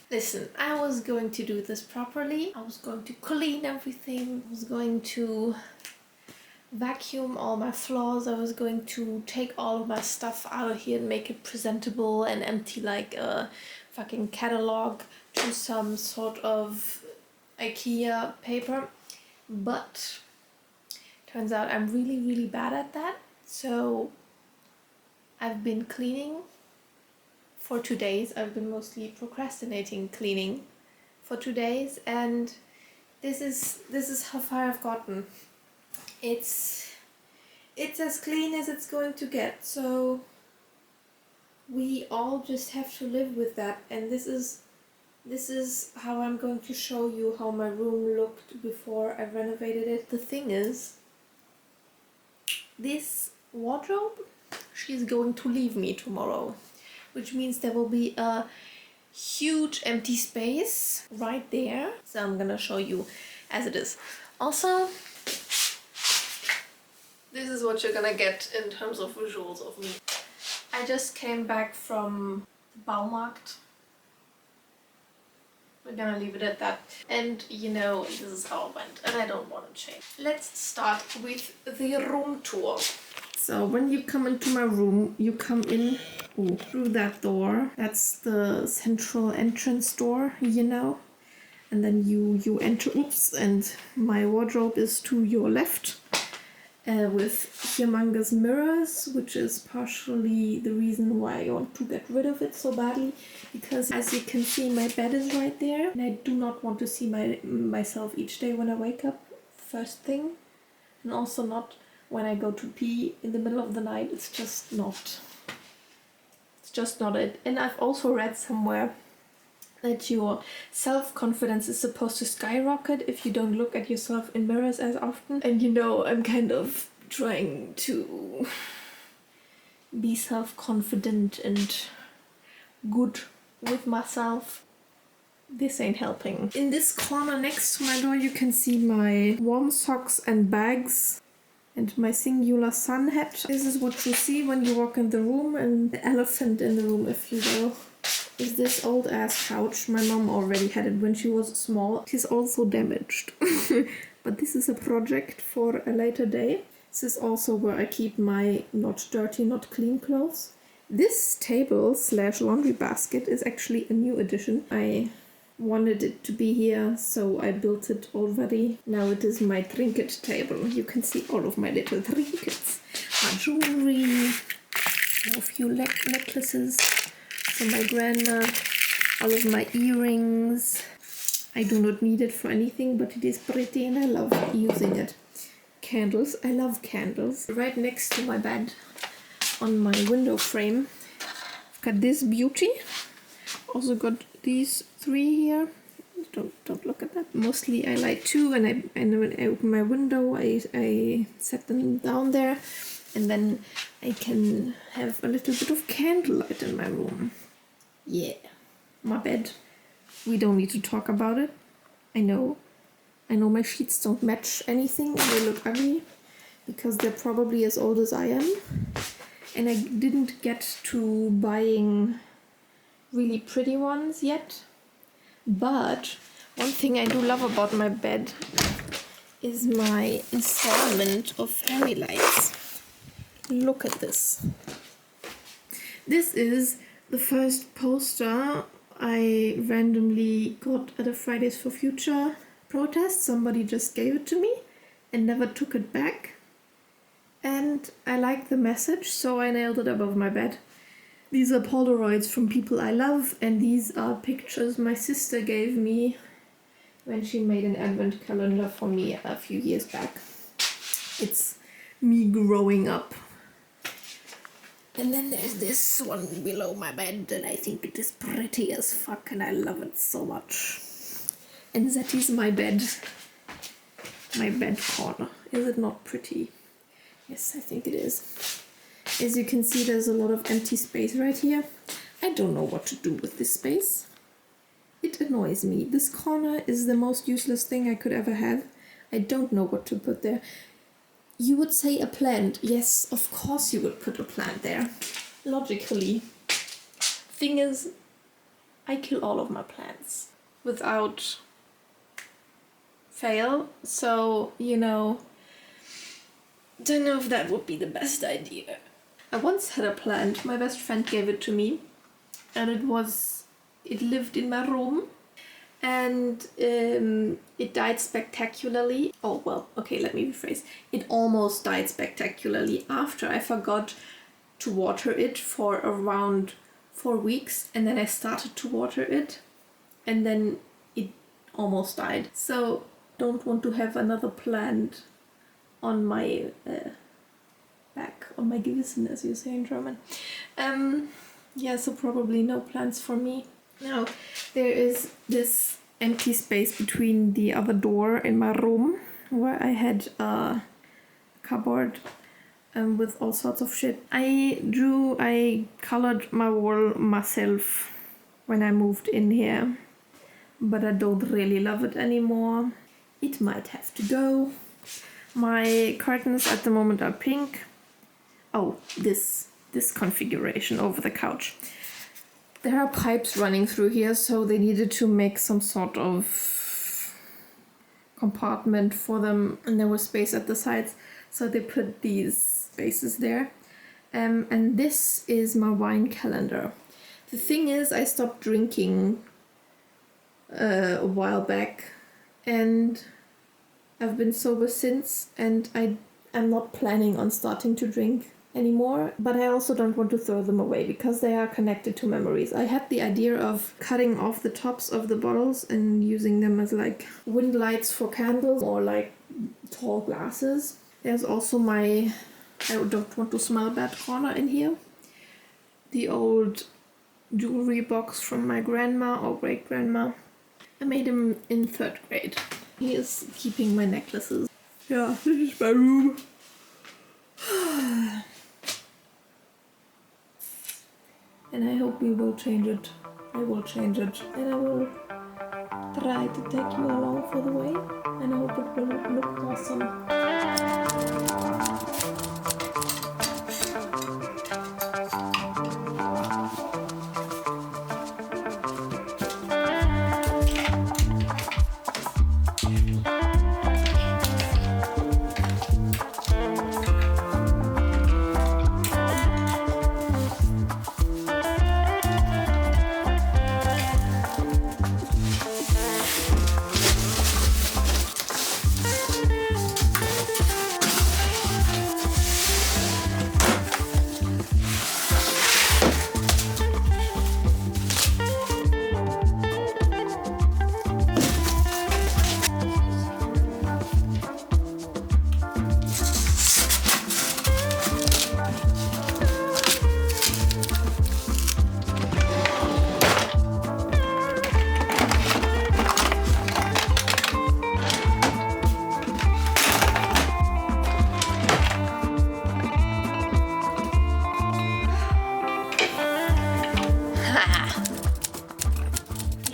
Listen, I was going to do this properly. I was going to clean everything. I was going to vacuum all my floors. I was going to take all of my stuff out of here and make it presentable and empty like a fucking catalog to some sort of IKEA paper. But turns out I'm really bad at that. So I've been cleaning for 2 days. I've been mostly procrastinating cleaning for 2 days, and this is how far I've gotten. It's as clean as it's going to get, so we all just have to live with that. And this is how I'm going to show you how my room looked before I renovated it. The thing is, this wardrobe, she's going to leave me tomorrow, which means there will be a huge empty space right there. So I'm gonna show you as it is. Also, this is what you're gonna get in terms of visuals of me. I just came back from the Baumarkt. We're gonna leave it at that. And you know, this is how it went, and I don't want to change. Let's start with the room tour. So when you come into my room, you come in through that door. That's the central entrance door, you know. And then you enter, and my wardrobe is to your left. With humongous mirrors, which is partially the reason why I want to get rid of it so badly, because as you can see, my bed is right there, and I do not want to see myself each day when I wake up, first thing, and also not when I go to pee in the middle of the night. It's just not it. And I've also read somewhere that your self-confidence is supposed to skyrocket if you don't look at yourself in mirrors as often. And you know, I'm kind of trying to be self-confident and good with myself. This ain't helping. In this corner next to my door, you can see my warm socks and bags and my singular sun hat. This is what you see when you walk in the room, and the elephant in the room, if you will, is this old ass couch. My mom already had it when she was small. It is also damaged. But this is a project for a later day. This is also where I keep my not dirty, not clean clothes. This table / laundry basket is actually a new addition. I wanted it to be here, so I built it already. Now it is my trinket table. You can see all of my little trinkets. My jewelry, a few necklaces from my grandma, all of my earrings. I do not need it for anything, but it is pretty and I love using it. Candles, I love candles. Right next to my bed, on my window frame, I've got this beauty. Also got these 3 here. Don't look at that. Mostly I light 2, and when I open my window, I set them down there, and then I can have a little bit of candlelight in my room. Yeah, my bed. We don't need to talk about it. I know my sheets don't match anything. They look ugly because they're probably as old as I am. And I didn't get to buying really pretty ones yet. But one thing I do love about my bed is my installment of fairy lights. Look at this. This is the first poster I randomly got at a Fridays for Future protest. Somebody just gave it to me and never took it back. And I liked the message, so I nailed it above my bed. These are Polaroids from people I love, and these are pictures my sister gave me when she made an advent calendar for me a few years back. It's me growing up. And then there's this one below my bed, and I think it is pretty as fuck, and I love it so much. And that is my bed. My bed corner. Is it not pretty? Yes, I think it is. As you can see, there's a lot of empty space right here. I don't know what to do with this space. It annoys me. This corner is the most useless thing I could ever have. I don't know what to put there. You would say a plant. Yes, of course you would put a plant there. Logically. Thing is, I kill all of my plants without fail. So, you know, don't know if that would be the best idea. I once had a plant, my best friend gave it to me, and it lived in my room, and it died spectacularly. Oh, well, okay, let me rephrase. It almost died spectacularly after I forgot to water it for around 4 weeks, and then I started to water it, and then it almost died. So don't want to have another plant on my back, on my Gewissen, as you say in German. Yeah, so probably no plants for me. Now, there is this empty space between the other door in my room where I had a cupboard with all sorts of shit. I colored my wall myself when I moved in here, but I don't really love it anymore. It might have to go. My curtains at the moment are pink. Oh, this configuration over the couch. There are pipes running through here, so they needed to make some sort of compartment for them, and there was space at the sides, so they put these spaces there. And this is my wine calendar. The thing is, I stopped drinking a while back, and I've been sober since, and I'm not planning on starting to drink anymore, but I also don't want to throw them away because they are connected to memories. I had the idea of cutting off the tops of the bottles and using them as like wind lights for candles or like tall glasses. There's also my I don't want to smell bad corner in here. The old jewelry box from my grandma or great grandma. I made him in 3rd grade. He is keeping my necklaces. Yeah, this is my room. And I hope we will change it. I will change it. And I will try to take you along for the way. And I hope it will look awesome.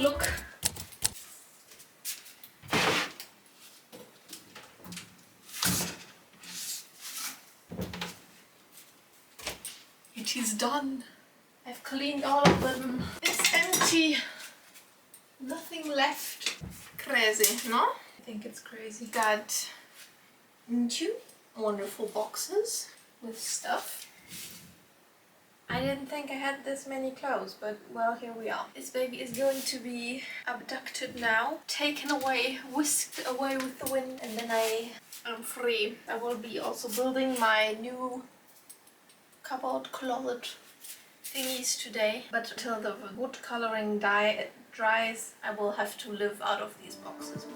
Look. It is done. I've cleaned all of them. It's empty. Nothing left. Crazy, no? I think it's crazy. Got 2 wonderful boxes with stuff. I didn't think I had this many clothes, but well, here we are. This baby is going to be abducted now, taken away, whisked away with the wind, and then I am free. I will be also building my new cupboard closet thingies today, but until the wood coloring dries, I will have to live out of these boxes.